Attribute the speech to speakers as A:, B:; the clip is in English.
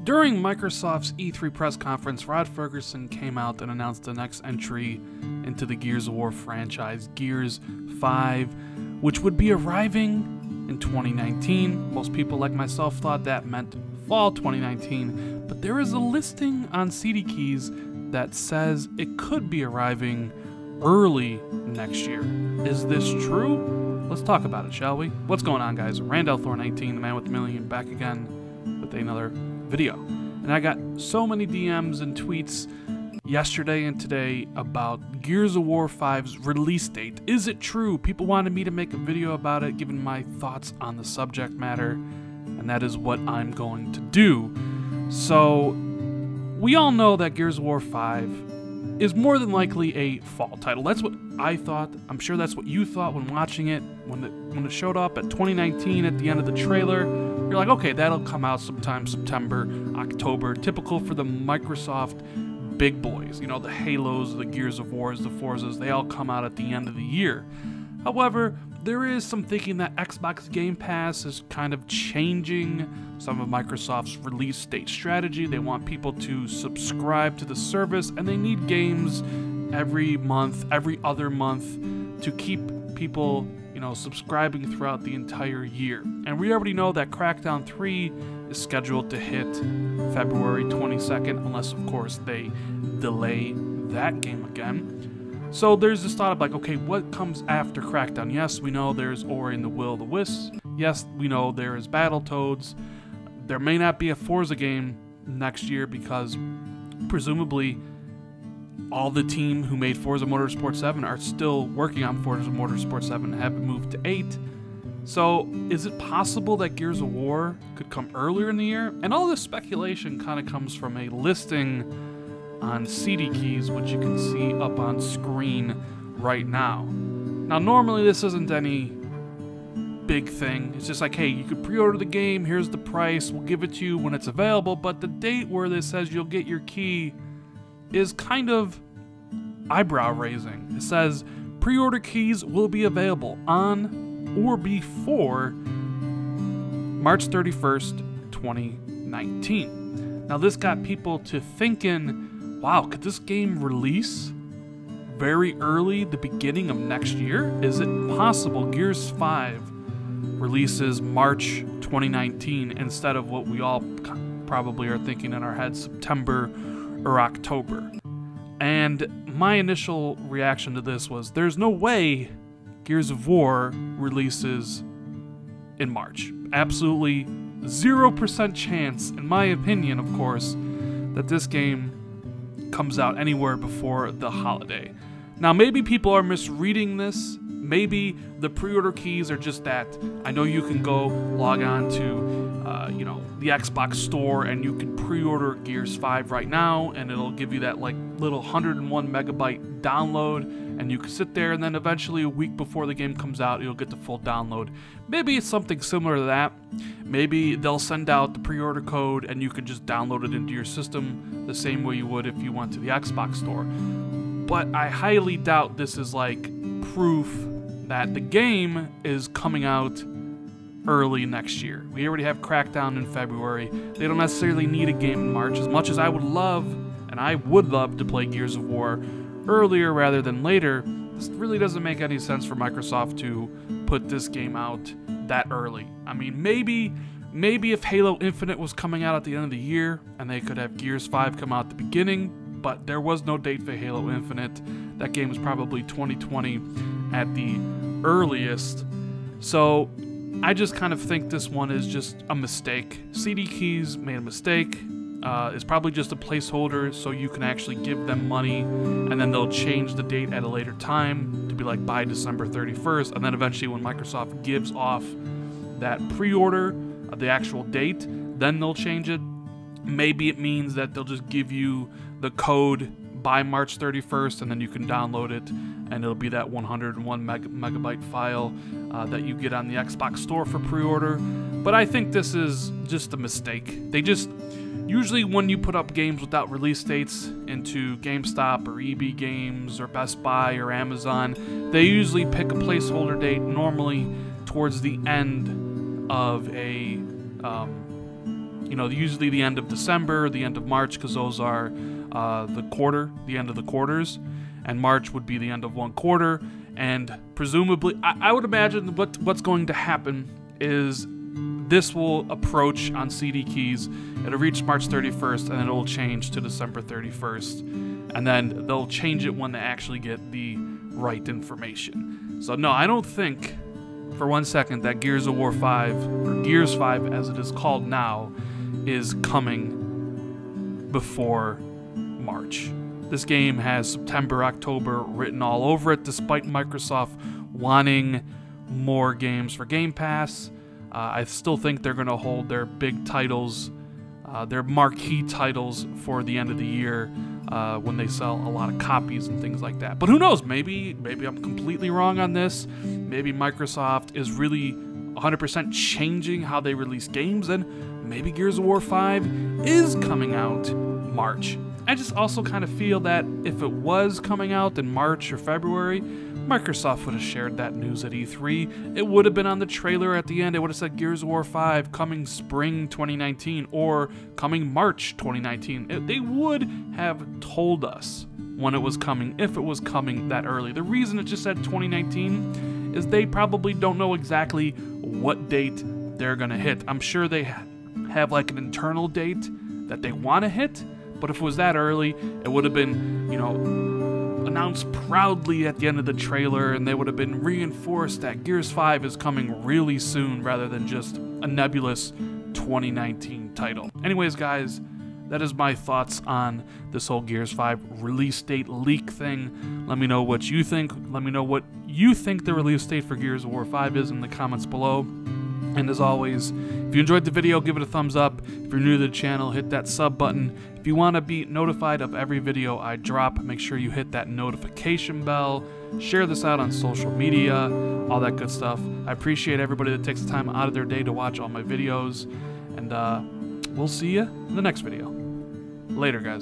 A: During Microsoft's E3 press conference, Rod Ferguson came out and announced the next entry into the Gears of War franchise, Gears 5, which would be arriving in 2019. Most people like myself thought that meant fall 2019, but there is a listing on CDKeys that says it could be arriving early next year. Is this true? Let's talk about it, shall we? What's going on, guys? Randall Thor 19, the man with the million, back again with another video. And I got so many DMs and tweets yesterday and today about Gears of War 5's release date. Is it true? People wanted me to make a video about it, giving my thoughts on the subject matter, and that is what I'm going to do. So, we all know that Gears of War 5 is more than likely a fall title. That's what I thought. I'm sure that's what you thought when watching it. When it showed up at 2019 at the end of the trailer, you're like, okay, that'll come out sometime September, October, typical for the Microsoft big boys. You know, the Halos, the Gears of Wars, the Forzas, they all come out at the end of the year. However, there is some thinking that Xbox Game Pass is kind of changing some of Microsoft's release date strategy. They want people to subscribe to the service, and they need games every month, every other month to keep people, you know, subscribing throughout the entire year. And we already know that Crackdown 3 is scheduled to hit February 22nd, unless, of course, they delay that game again. So there's this thought of like, okay, what comes after Crackdown? Yes, we know there's Ori and the Will of the Wisps. Yes, we know there is Battletoads. There may not be a Forza game next year because presumably all the team who made Forza Motorsport 7 are still working on Forza Motorsport 7 and haven't moved to 8. So is it possible that Gears of War could come earlier in the year? And all this speculation kind of comes from a listing on CDKeys, which you can see up on screen right now. Now, normally this isn't any big thing. It's just like, hey, you could pre-order the game, here's the price, we'll give it to you when it's available, but the date where this says you'll get your key is kind of eyebrow-raising. It says, pre-order keys will be available on or before March 31st, 2019. Now, this got people to thinking, wow, could this game release very early, the beginning of next year? Is it possible Gears 5 releases March 2019 instead of what we all probably are thinking in our heads, September or October? And my initial reaction to this was, there's no way Gears of War releases in March. Absolutely 0% chance, in my opinion, of course, that this game comes out anywhere before the holiday. Now, maybe people are misreading this. Maybe the pre-order keys are just that. I know you can go log on to, you know, the Xbox store and you can pre-order Gears 5 right now, and it'll give you that like little 101 megabyte download, and you can sit there, and then eventually a week before the game comes out, you'll get the full download. Maybe it's something similar to that. Maybe they'll send out the pre-order code and you can just download it into your system the same way you would if you went to the Xbox store. But I highly doubt this is like proof that the game is coming out early next year. We already have Crackdown in February. They don't necessarily need a game in March. As much as I would love, and I would love to play Gears of War earlier rather than later, this really doesn't make any sense for Microsoft to put this game out that early. I mean, maybe if Halo Infinite was coming out at the end of the year and they could have Gears 5 come out at the beginning, but there was no date for Halo Infinite. That game was probably 2020 at the earliest. So I just kind of think this one is just a mistake. CDKeys made a mistake. It's probably just a placeholder so you can actually give them money, and then they'll change the date at a later time to be like by December 31st, and then eventually when Microsoft gives off that pre-order of the actual date, then they'll change it. Maybe it means that they'll just give you the code by March 31st, and then you can download it, and it'll be that 101 megabyte file that you get on the Xbox store for pre-order. But I think this is just a mistake. They just, usually when you put up games without release dates into GameStop or EB Games or Best Buy or Amazon, they usually pick a placeholder date, normally towards the end of a you know, usually the end of December, the end of March, because those are the end of the quarters, and March would be the end of one quarter. And presumably, I would imagine what's going to happen is this will approach on CDKeys. It'll reach March 31st, and then it'll change to December 31st. And then they'll change it when they actually get the right information. So no, I don't think for 1 second that Gears of War 5, or Gears 5 as it is called now, is coming before March. This game has September, October written all over it, despite Microsoft wanting more games for Game Pass. I still think they're going to hold their big titles, their marquee titles, for the end of the year when they sell a lot of copies and things like that. But who knows? Maybe I'm completely wrong on this. Maybe Microsoft is really 100% changing how they release games, and maybe Gears of War 5 is coming out March. I just also kind of feel that if it was coming out in March or February, Microsoft would have shared that news at E3. It would have been on the trailer at the end. It would have said Gears of War 5 coming spring 2019 or coming March 2019. They would have told us when it was coming, if it was coming that early. The reason it just said 2019 is they probably don't know exactly what date they're going to hit. I'm sure they have like an internal date that they want to hit, but if it was that early, it would have been, you know, announced proudly at the end of the trailer, and they would have been reinforced that Gears 5 is coming really soon rather than just a nebulous 2019 title. Anyways, guys, that is my thoughts on this whole Gears 5 release date leak thing. Let me know what you think. Let me know what you think the release date for Gears of War 5 is in the comments below. And as always, if you enjoyed the video, give it a thumbs up. If you're new to the channel, hit that sub button. If you want to be notified of every video I drop, make sure you hit that notification bell. Share this out on social media, all that good stuff. I appreciate everybody that takes the time out of their day to watch all my videos. And we'll see you in the next video. Later, guys.